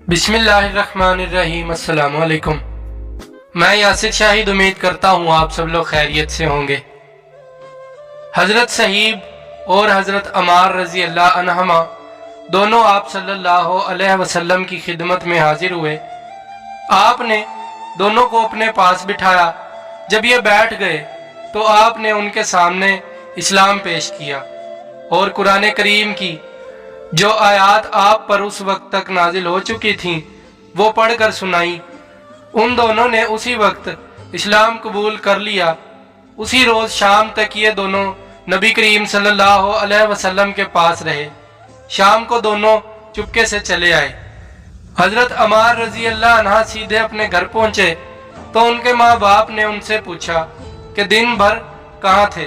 बिस्मिल्लाहिर्रहमानिर्रहीम। अस्सलाम वालेकुम। मैं यासिर शाहिद उम्मीद करता हूँ आप सब लोग खैरियत से होंगे। हज़रत सहीब और हज़रत अमार रज़ी अल्लाह अन्हुमा दोनों आप सल्लल्लाहु अलैहि वसल्लम की खिदमत में हाजिर हुए। आपने दोनों को अपने पास बिठाया। जब ये बैठ गए तो आपने उनके सामने इस्लाम पेश किया और कुरान करीम की जो आयात आप पर उस वक्त तक नाजिल हो चुकी थीं वो पढ़कर सुनाई। उन दोनों ने उसी वक्त इस्लाम कबूल कर लिया। उसी रोज़ शाम तक ये दोनों नबी करीम सल्लल्लाहु अलैहि वसल्लम के पास रहे। शाम को दोनों चुपके से चले आए। हज़रत अमार रज़ी अल्लाह अन्हा सीधे अपने घर पहुँचे तो उनके माँ बाप ने उनसे पूछा कि दिन भर कहाँ थे।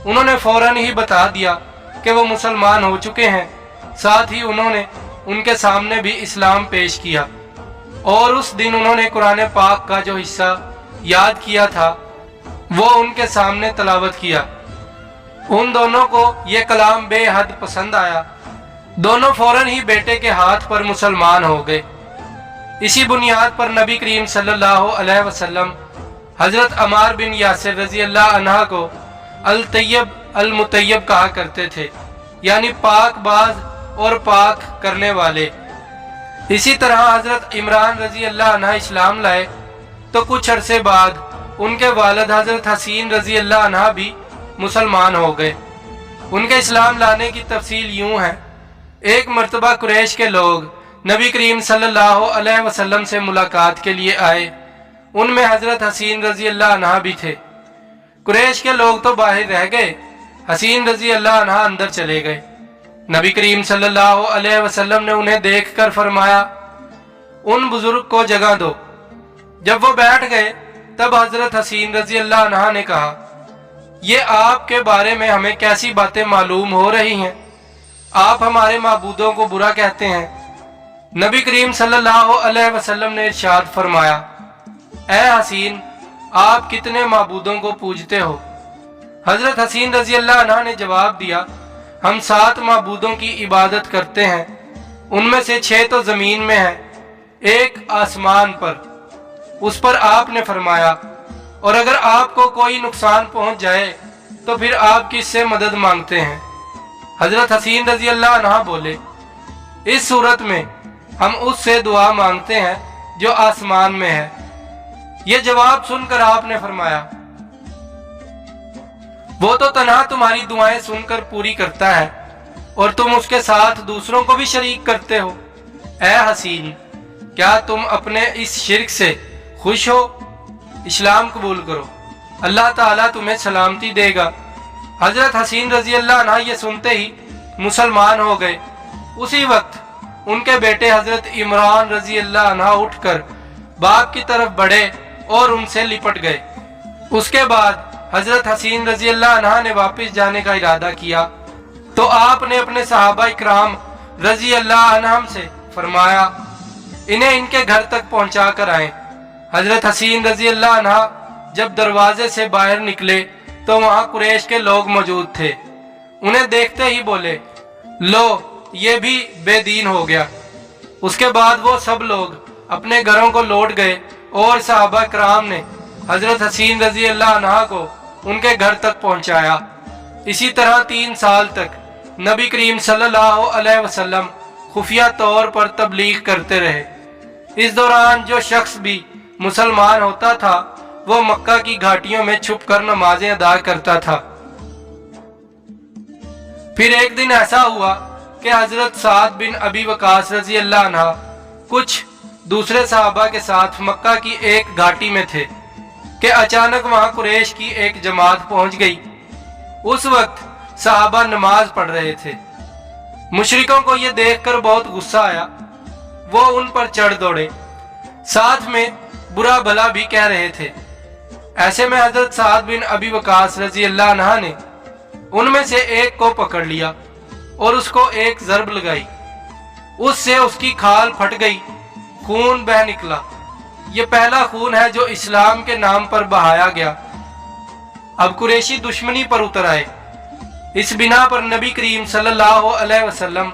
उन्होंने फ़ौरन ही बता दिया कि वो मुसलमान हो चुके हैं। साथ ही उन्होंने उनके सामने भी इस्लाम पेश किया और उस दिन उन्होंने कुरान पाक का जो हिस्सा याद किया था वो उनके सामने तलावत किया। उन दोनों को ये कलाम बेहद पसंद आया। दोनों फौरन ही बेटे के हाथ पर मुसलमान हो गए। इसी बुनियाद पर नबी करीम सल्लल्लाहु अलैहि वसल्लम हज़रत अमार बिन यासिर रज़ी अल्लाह अन्हा को अल तैयब अल मुतैयब कहा करते थे, यानी पाक बाज और पाक करने वाले। इसी तरह हज़रत इमरान रज़ी अल्लाह अन्हा इस्लाम लाए तो कुछ अरसे बाद उनके वालिद हज़रत हसीन रज़ी अल्लाह अन्हा भी मुसलमान हो गए। उनके इस्लाम लाने की तफसील यूँ है। एक मरतबा कुरैश के लोग नबी करीम सल्लल्लाहु अलैहि वसल्लम से मुलाकात के लिए आए। उनमें हज़रत हसीन रज़ी अल्लाह अन्हा भी थे। कुरैश के लोग तो बाहर रह गए, हसीन रज़ी अल्लाह अन्हा अंदर चले गए। नबी करीम सल्लल्लाहु अलैहि वसल्लम ने उन्हें देखकर फरमाया, उन बुजुर्ग को जगह दो। जब वो बैठ गए तब हज़रत हसीन रज़ी अल्लाह अन्हा ने कहा, ये आपके बारे में हमें कैसी बातें मालूम हो रही हैं? आप हमारे माबूदों को बुरा कहते हैं। नबी करीम सल्लल्लाहु अलैहि वसल्लम ने इरशाद फरमाया, ए हसीन, आप कितने माबूदों को पूजते हो? हज़रत हसीन रज़ी अल्लाह अन्हा ने जवाब दिया, हम 7 माबूदों की इबादत करते हैं। उनमें से 6 तो ज़मीन में है, एक आसमान पर। उस पर आपने फरमाया, और अगर आपको कोई नुकसान पहुंच जाए तो फिर आप किससे मदद मांगते हैं? हज़रत हसीन रज़ी अल्लाह अन्हा बोले, इस सूरत में हम उससे दुआ मांगते हैं जो आसमान में है। ये जवाब सुनकर आपने फरमाया, वो तो तन्हा तुम्हारी दुआएं सुनकर पूरी करता है और तुम उसके साथ दूसरों को भी शरीक करते हो। ए हसीन, क्या तुम अपने इस शिर्क से खुश हो? इस्लाम कबूल करो, अल्लाह ताला तुम्हें सलामती देगा। हज़रत हसीन रज़ी अल्लाह अन्हा ये सुनते ही मुसलमान हो गए। उसी वक्त उनके बेटे हज़रत इमरान रज़ी अल्लाह अन्हा उठकर बाप की तरफ बढ़े और उनसे लिपट गए। उसके बाद हज़रत हसीन रज़ी अल्लाह अन्हा ने वापस जाने का इरादा किया तो आपने अपने सहाबा इकराम रज़ी अल्लाह अन्हम से फरमाया, इन्हें इनके घर तक पहुंचा कर आए। हज़रत हसीन रज़ी अल्लाह अन्हा जब दरवाजे से बाहर निकले तो वहाँ कुरैश के लोग मौजूद थे। उन्हें देखते ही बोले, लो ये भी बेदीन हो गया। उसके बाद वो सब लोग अपने घरों को लौट गए और सहाबा इकराम ने हज़रत हसीन रज़ी अल्लाह अन्हा को उनके घर तक पहुंचाया। इसी तरह 3 साल तक नबी करीम सल्लल्लाहु अलैहि वसल्लम खुफिया तौर पर तबलीग करते रहे। इस दौरान जो शख्स भी मुसलमान होता था वो मक्का की घाटियों में छुपकर नमाजें अदा करता था। फिर एक दिन ऐसा हुआ कि हज़रत साद बिन अबी वकास रज़ी अल्लाह अन्हा कुछ दूसरे सहाबा के साथ मक्का की एक घाटी में थे कि अचानक वहां कुरैश की एक जमात पहुंच गई। उस वक्त सहाबा नमाज पढ़ रहे थे। मुशरिकों को यह देखकर बहुत गुस्सा आया। वो उन पर चढ़ दौड़े, साथ में बुरा भला भी कह रहे थे। ऐसे में हज़रत साद बिन अबी वकास रज़ी अल्लाह अन्हा ने उनमें से एक को पकड़ लिया और उसको एक ज़रब लगाई। उससे उसकी खाल फट गई, खून बह निकला। ये पहला खून है जो इस्लाम के नाम पर बहाया गया। अब कुरैशी दुश्मनी पर उतर आए। इस बिना पर नबी करीम सल्लल्लाहु अलैहि वसल्लम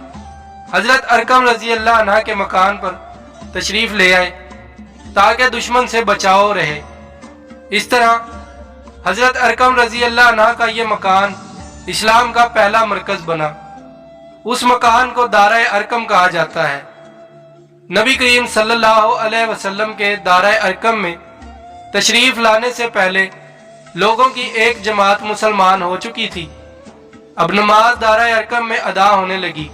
हज़रत अरकम रज़ी अल्लाह अन्हा के मकान पर तशरीफ ले आए ताकि दुश्मन से बचाव रहे। इस तरह हजरत अरकम रजी अल्लाह अन्हा का ये मकान इस्लाम का पहला मरकज बना। उस मकान को दारा अरकम कहा जाता है। नबी करीम सल्लल्लाहु अलैहि वसल्लम के दारा अरकम में तशरीफ लाने से पहले लोगों की एक जमात मुसलमान हो चुकी थी। अब नमाज दारा अरकम में अदा होने लगी।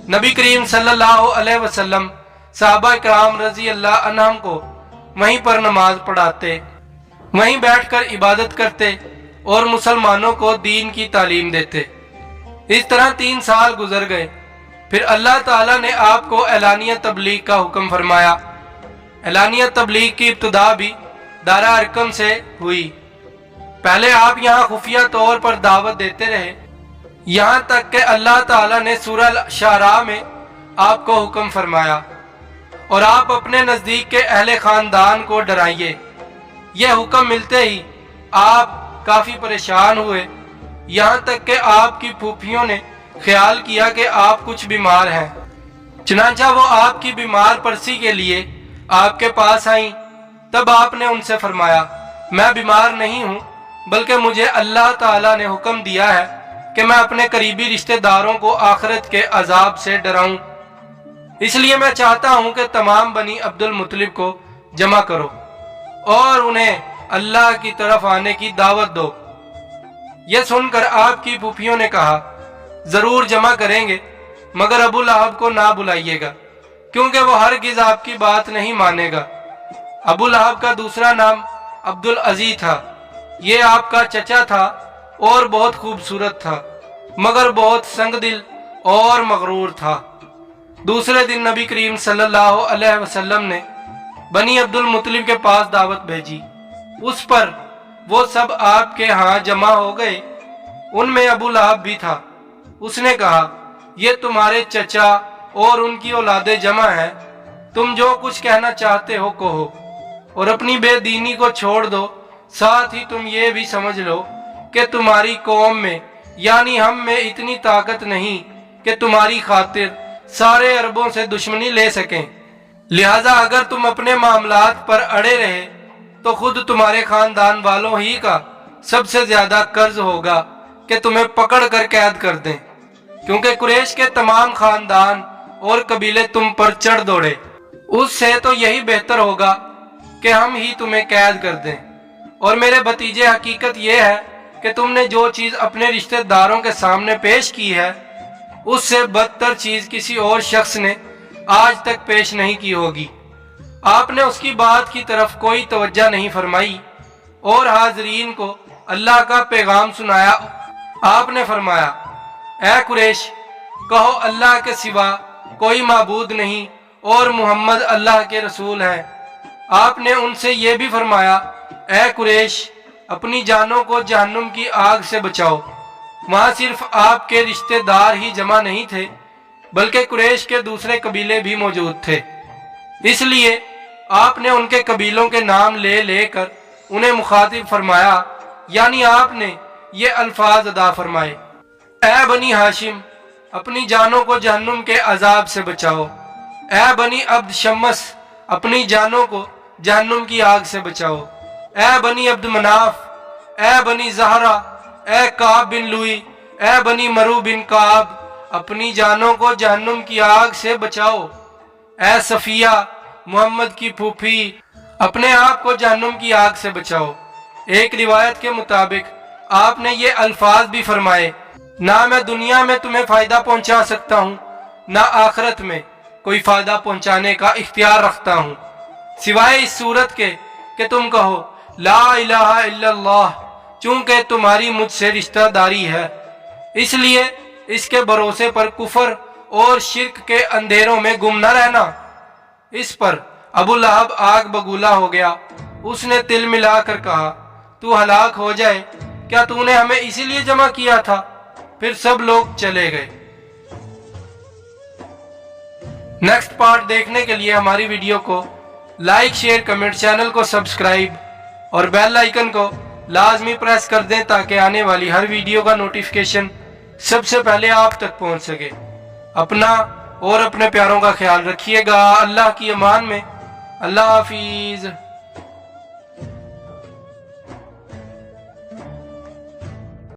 नबी करीम सल्लल्लाहु अलैहि वसल्लम सहाबा किराम रजी अल्लाह अन्हुम को वहीं पर नमाज पढ़ाते, वहीं बैठकर इबादत करते और मुसलमानों को दीन की तालीम देते। इस तरह 3 साल गुजर गए। फिर अल्लाह ताला ने आपको एलानिया तबलीग का हुक्म फरमाया। एलानिया तबलीग की इब्तिदा भी दारा अरकम से हुई। पहले आप यहाँ खुफिया तौर पर दावत देते रहे, यहाँ तक कि अल्लाह ताला ने सूरह शारा में आपको हुक्म फरमाया और आप अपने नजदीक के अहले खानदान को डराइए। यह हुक्म मिलते ही आप काफी परेशान हुए, यहाँ तक कि आपकी फूफियों ने ख्याल किया कि आप कुछ बीमार हैं। चुनांचा वो आपकी बीमार परसी के लिए आपके पास आई। तब आपने उनसे फरमाया, मैं बीमार नहीं हूँ, बल्कि मुझे अल्लाह ताला ने हुक्म दिया है कि मैं अपने करीबी रिश्तेदारों को आखिरत के अजाब से डराऊं। इसलिए मैं चाहता हूं कि तमाम बनी अब्दुल मुत्तलिब को जमा करो और उन्हें अल्लाह की तरफ आने की दावत दो। यह सुनकर आपकी फूफियों ने कहा, जरूर जमा करेंगे, मगर अबू लहब को ना बुलाइएगा, क्योंकि वो हरगिज आपकी बात नहीं मानेगा। अबू लहब का दूसरा नाम अब्दुल अजीज था। ये आपका चचा था और बहुत खूबसूरत था, मगर बहुत संगदिल और मगरूर था। दूसरे दिन नबी करीम सल्लल्लाहु अलैहि वसल्लम ने बनी अब्दुल मुत्तलिब के पास दावत भेजी। उस पर वो सब आपके यहाँ जमा हो गए। उनमें अबू लहब भी था। उसने कहा, ये तुम्हारे चचा और उनकी औलादे जमा है, तुम जो कुछ कहना चाहते हो कहो और अपनी बेदीनी को छोड़ दो। साथ ही तुम ये भी समझ लो कि तुम्हारी कौम में यानी हम में इतनी ताकत नहीं कि तुम्हारी खातिर सारे अरबों से दुश्मनी ले सकें। लिहाजा अगर तुम अपने मामलात पर अड़े रहे तो खुद तुम्हारे खानदान वालों ही का सबसे ज्यादा कर्ज होगा कि तुम्हें पकड़ कर कैद कर दें, क्योंकि कुरैश के तमाम खानदान और कबीले तुम पर चढ़ दौड़े। उससे तो यही बेहतर होगा कि हम ही तुम्हें कैद कर दें। और मेरे भतीजे, हकीकत यह है कि तुमने जो चीज अपने रिश्तेदारों के सामने पेश की है, उससे बदतर चीज किसी और शख्स ने आज तक पेश नहीं की होगी। आपने उसकी बात की तरफ कोई तवज्जो नहीं फरमाई और हाजरीन को अल्लाह का पैगाम सुनाया। आपने फरमाया, ऐ कुरैश, कहो अल्लाह के सिवा कोई माबूद नहीं और मोहम्मद अल्लाह के रसूल हैं। आपने उनसे ये भी फरमाया, ऐ कुरैश, अपनी जानों को जहन्नुम की आग से बचाओ। वहां सिर्फ आपके रिश्तेदार ही जमा नहीं थे, बल्कि कुरैश के दूसरे कबीले भी मौजूद थे। इसलिए आपने उनके कबीलों के नाम ले लेकर उन्हें मुखातिब फरमाया, यानी आपने ये अल्फाज अदा फरमाए, ऐ बनी हाशिम, अपनी जानों को जहन्नुम के अजाब से बचाओ। ऐ बनी अब्द शम्मस, अपनी जानों को जहन्नुम की आग से बचाओ। ऐ बनी अब्द मनाफ, ऐ बनी जहरा, ऐ काब बिन लुई, ऐ बनी मरू बिन काब, अपनी जानों को जहन्नुम की आग से बचाओ। ऐ सफिया, मोहम्मद की फूफी, अपने आप को जहन्नुम की आग से बचाओ। एक रिवायत के मुताबिक आपने ये अल्फाज भी फरमाए, ना मैं दुनिया में तुम्हें फायदा पहुंचा सकता हूँ, ना आखिरत में कोई फायदा पहुंचाने का इख्तियार रखता हूँ, सिवाय इस सूरत के कि तुम कहो ला इलाहा इल्लल्लाह, चूंकि तुम्हारी मुझसे रिश्तेदारी है। इसलिए इसके भरोसे पर कुफर और शिर्क के अंधेरों में गुम न रहना। इस पर अबू लहब आग बगूला हो गया। उसने तिल मिलाकर कहा, तू हलाक हो जाए, क्या तूने हमें इसीलिए जमा किया था? फिर सब लोग चले गए। नेक्स्ट पार्ट देखने के लिए हमारी वीडियो को लाइक, शेयर, कमेंट, चैनल को सब्सक्राइब और बेल आइकन को लाजमी प्रेस कर दें ताकि आने वाली हर वीडियो का नोटिफिकेशन सबसे पहले आप तक पहुंच सके। अपना اور اپنے پیاروں کا خیال رکھیے گا۔ اللہ کی امان میں، اللہ حافظ۔